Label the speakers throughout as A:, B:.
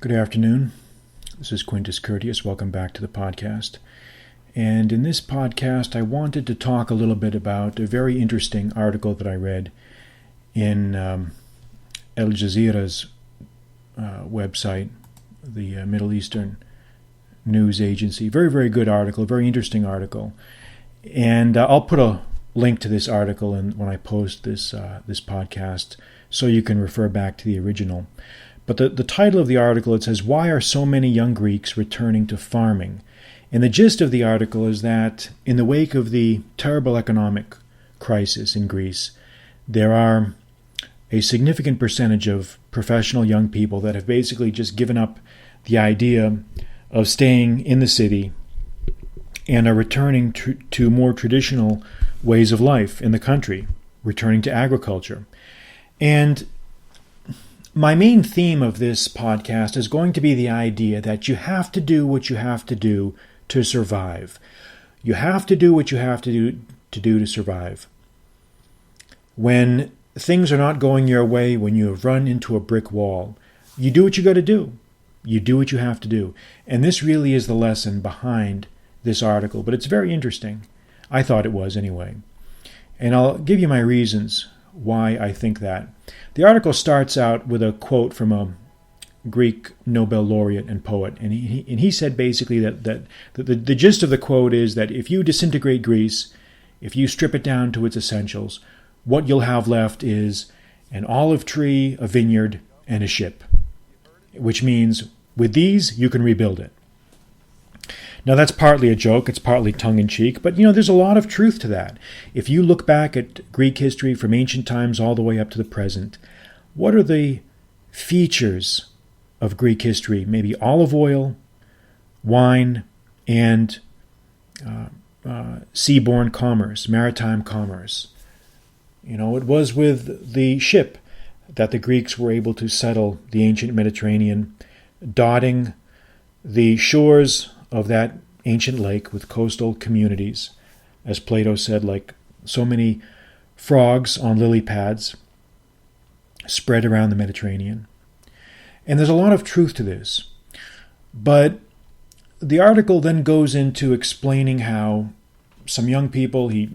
A: Good afternoon. This is Quintus Curtius. Welcome back to the podcast. And in this podcast, I wanted to talk a little bit about a very interesting article that I read in Al Jazeera's website, the Middle Eastern news agency. Very, very good article, very interesting article. And I'll put a link to this article when I post this podcast so you can refer back to the original. But the title of the article, it says, "Why are so many young Greeks returning to farming?" And the gist of the article is that in the wake of the terrible economic crisis in Greece, there are a significant percentage of professional young people that have basically just given up the idea of staying in the city and are returning to more traditional ways of life in the country, returning to agriculture. And my main theme of this podcast is going to be the idea that you have to do what you have to do to survive. You have to do what you have to do to survive. When things are not going your way, when you have run into a brick wall, you do what you got to do. You do what you have to do. And this really is the lesson behind this article, but it's very interesting. I thought it was anyway. And I'll give you my reasons why I think that. The article starts out with a quote from a Greek Nobel laureate and poet, and he said basically that the gist of the quote is that if you disintegrate Greece, if you strip it down to its essentials, what you'll have left is an olive tree, a vineyard, and a ship, which means with these you can rebuild it. Now, that's partly a joke, it's partly tongue-in-cheek, but, there's a lot of truth to that. If you look back at Greek history from ancient times all the way up to the present, what are the features of Greek history? Maybe olive oil, wine, and seaborne commerce, maritime commerce. It was with the ship that the Greeks were able to settle the ancient Mediterranean, dotting the shores of that ancient lake with coastal communities, as Plato said, like so many frogs on lily pads spread around the Mediterranean. And there's a lot of truth to this. But the article then goes into explaining how some young people, he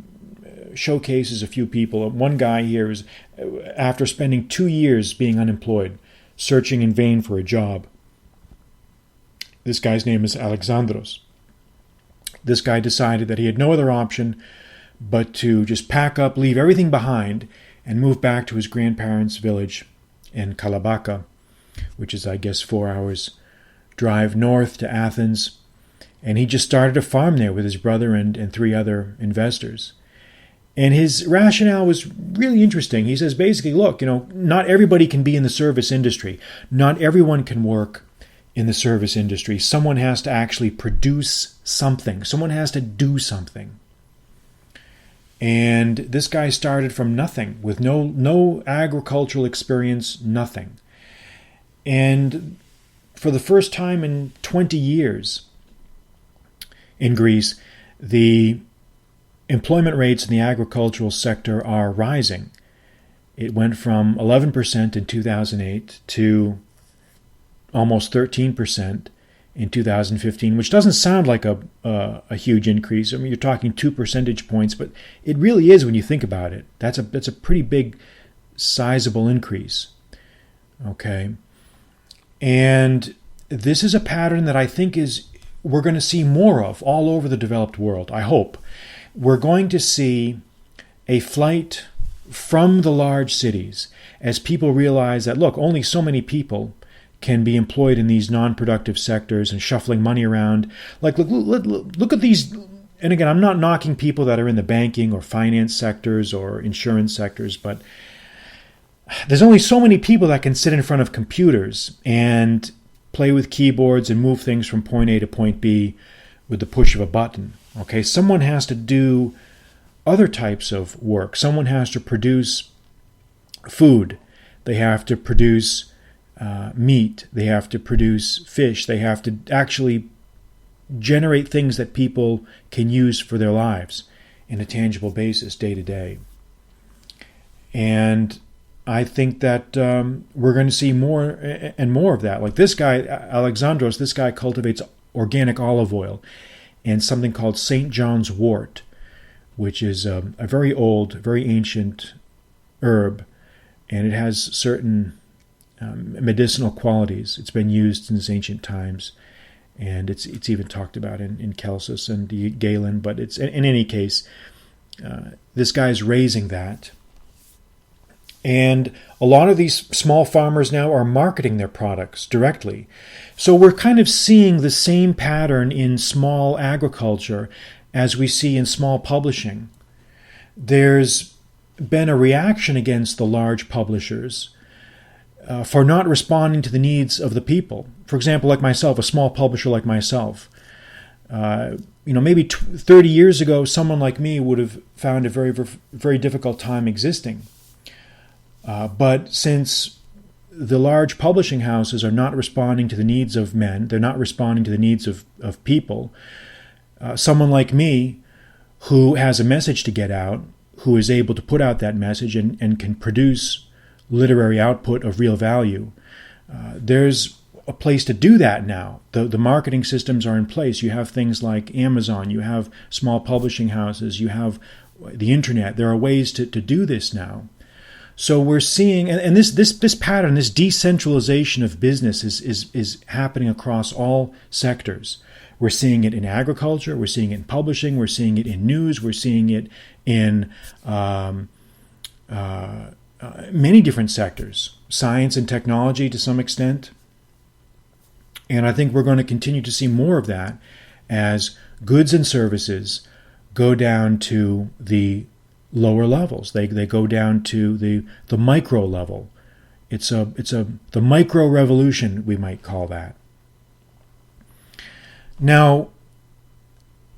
A: showcases a few people. One guy here is, after spending 2 years being unemployed, searching in vain for a job. This guy's name is Alexandros. This guy decided that he had no other option but to just pack up, leave everything behind, and move back to his grandparents' village in Kalabaka, which is, I guess, 4 hours drive north to Athens. And he just started a farm there with his brother and 3 other investors. And his rationale was really interesting. He says, basically, look, not everybody can be in the service industry. Not everyone can work in the service industry. Someone has to actually produce something. Someone has to do something. And this guy started from nothing, with no agricultural experience, nothing. And for the first time in 20 years in Greece, the employment rates in the agricultural sector are rising. It went from 11% in 2008 to almost 13% in 2015, which doesn't sound like a huge increase. I mean, you're talking 2 percentage points, but it really is when you think about it. That's a pretty big, sizable increase. Okay, and this is a pattern that I think we're going to see more of all over the developed world. I hope we're going to see a flight from the large cities as people realize that, look, only so many people can be employed in these non-productive sectors and shuffling money around. Like, look at these. And again, I'm not knocking people that are in the banking or finance sectors or insurance sectors, but there's only so many people that can sit in front of computers and play with keyboards and move things from point A to point B with the push of a button. Okay, someone has to do other types of work. Someone has to produce food. They have to produce meat, they have to produce fish, they have to actually generate things that people can use for their lives in a tangible basis day to day. And I think that we're going to see more and more of that. Like this guy, Alexandros, this guy cultivates organic olive oil and something called St. John's wort, which is a very old, very ancient herb, and it has certain medicinal qualities. It's been used since ancient times, and it's even talked about in Celsus and Galen. But it's in any case, this guy's raising that. And a lot of these small farmers now are marketing their products directly. So we're kind of seeing the same pattern in small agriculture as we see in small publishing. There's been a reaction against the large publishers for not responding to the needs of the people. For example, like myself, a small publisher like myself. Maybe 30 years ago, someone like me would have found a very, very difficult time existing. But since the large publishing houses are not responding to the needs of men, they're not responding to the needs of people, someone like me who has a message to get out, who is able to put out that message and can produce literary output of real value, there's a place to do that now. The marketing systems are in place. You have things like Amazon, you have small publishing houses, you have the internet. There are ways to do this now. So we're seeing, and this pattern, this decentralization of business is happening across all sectors. We're seeing it in agriculture, we're seeing it in publishing, we're seeing it in news, we're seeing it in many different sectors, science and technology to some extent. And I think we're going to continue to see more of that as goods and services go down to the lower levels. They go down to the micro level. It's the micro revolution, we might call that. Now,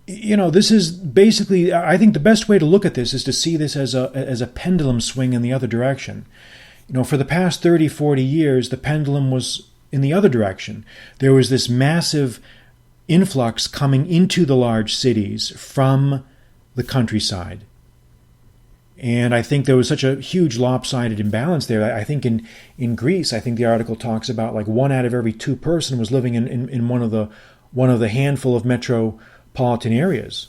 A: this is basically, I think the best way to look at this is to see this as a pendulum swing in the other direction. For the past 30, 40 years, the pendulum was in the other direction. There was this massive influx coming into the large cities from the countryside. And I think there was such a huge lopsided imbalance there. I think in Greece, I think the article talks about like 1 out of every 2 person was living in one of the handful of metropolitan areas.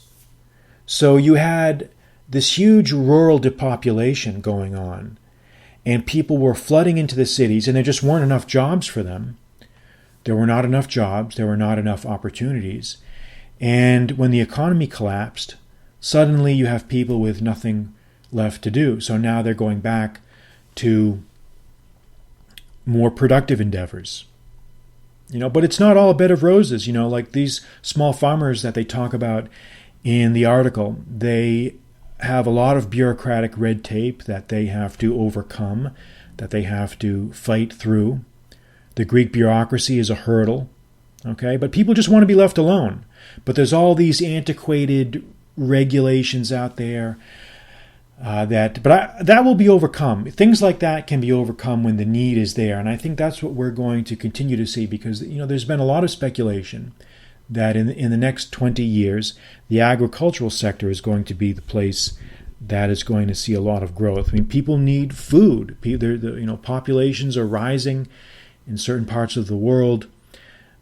A: So you had this huge rural depopulation going on, and people were flooding into the cities, and there just weren't enough jobs for them. There were not enough jobs. There were not enough opportunities. And when the economy collapsed, suddenly you have people with nothing left to do. So now they're going back to more productive endeavors. But it's not all a bed of roses. Like these small farmers that they talk about in the article, they have a lot of bureaucratic red tape that they have to overcome, that they have to fight through. The Greek bureaucracy is a hurdle, okay? But people just want to be left alone. But there's all these antiquated regulations out there that will be overcome. Things like that can be overcome when the need is there, and I think that's what we're going to continue to see, because there's been a lot of speculation that in the next 20 years, the agricultural sector is going to be the place that is going to see a lot of growth. I mean, people need food. Populations are rising in certain parts of the world.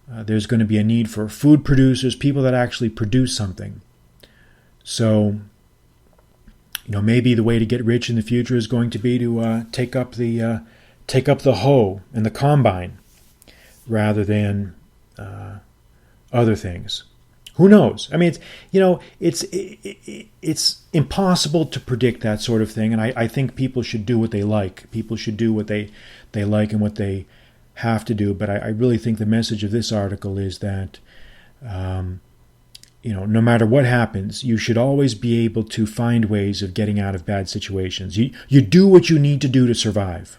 A: There's going to be a need for food producers, people that actually produce something. So, maybe the way to get rich in the future is going to be to take up the hoe and the combine rather than other things. Who knows? I mean, it's impossible to predict that sort of thing, and I think people should do what they like. People should do what they like and what they have to do. But I really think the message of this article is that no matter what happens, you should always be able to find ways of getting out of bad situations. You do what you need to do to survive.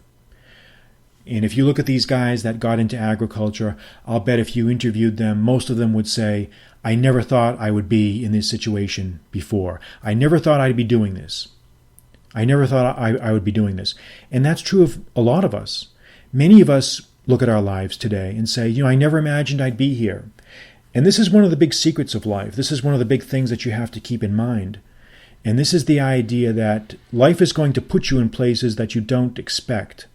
A: And if you look at these guys that got into agriculture, I'll bet if you interviewed them, most of them would say, I never thought I would be in this situation before. I never thought I'd be doing this. I never thought I would be doing this. And that's true of a lot of us. Many of us look at our lives today and say, I never imagined I'd be here. And this is one of the big secrets of life. This is one of the big things that you have to keep in mind. And this is the idea that life is going to put you in places that you don't expect.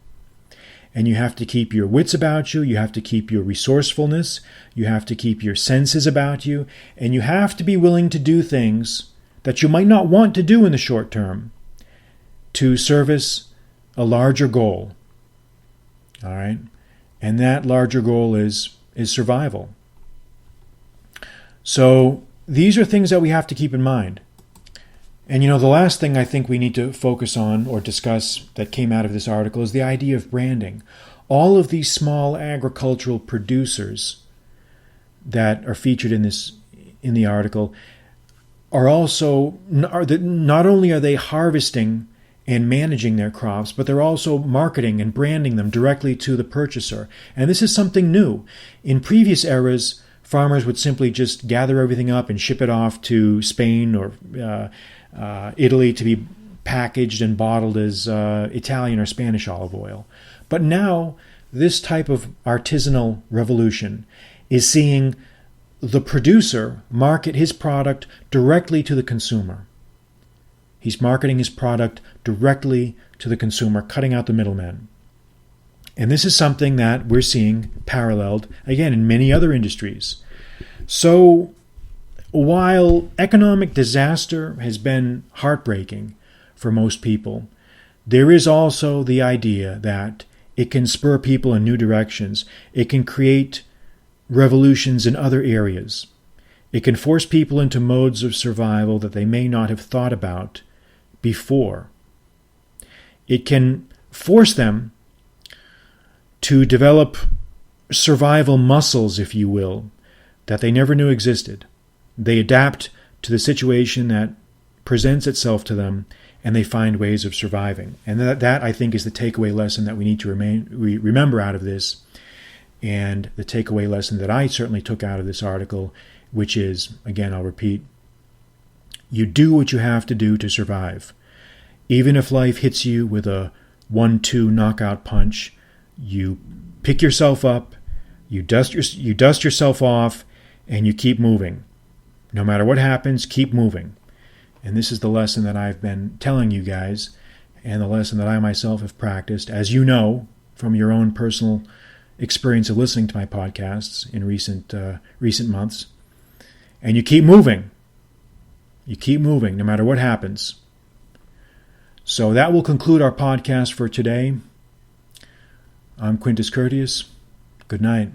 A: And you have to keep your wits about you, you have to keep your resourcefulness, you have to keep your senses about you, and you have to be willing to do things that you might not want to do in the short term to service a larger goal. All right? And that larger goal is survival. So these are things that we have to keep in mind. And the last thing I think we need to focus on or discuss that came out of this article is the idea of branding. All of these small agricultural producers that are featured in the article are also not only are they harvesting and managing their crops, but they're also marketing and branding them directly to the purchaser. And this is something new. In previous eras, farmers would simply just gather everything up and ship it off to Spain or Italy to be packaged and bottled as Italian or Spanish olive oil. But now, this type of artisanal revolution is seeing the producer market his product directly to the consumer. He's marketing his product directly to the consumer, cutting out the middlemen. And this is something that we're seeing paralleled, again, in many other industries. So, while economic disaster has been heartbreaking for most people, there is also the idea that it can spur people in new directions. It can create revolutions in other areas. It can force people into modes of survival that they may not have thought about before. It can force them to develop survival muscles, if you will, that they never knew existed. They adapt to the situation that presents itself to them, and they find ways of surviving. And that I think, is the takeaway lesson that we need to remember out of this, and the takeaway lesson that I certainly took out of this article, which is, again, I'll repeat, you do what you have to do to survive. Even if life hits you with a 1-2 knockout punch, you pick yourself up, you dust yourself off, and you keep moving. No matter what happens, keep moving. And this is the lesson that I've been telling you guys, and the lesson that I myself have practiced, as you know, from your own personal experience of listening to my podcasts in recent months. And you keep moving. You keep moving, no matter what happens. So that will conclude our podcast for today. I'm Quintus Curtius. Good night.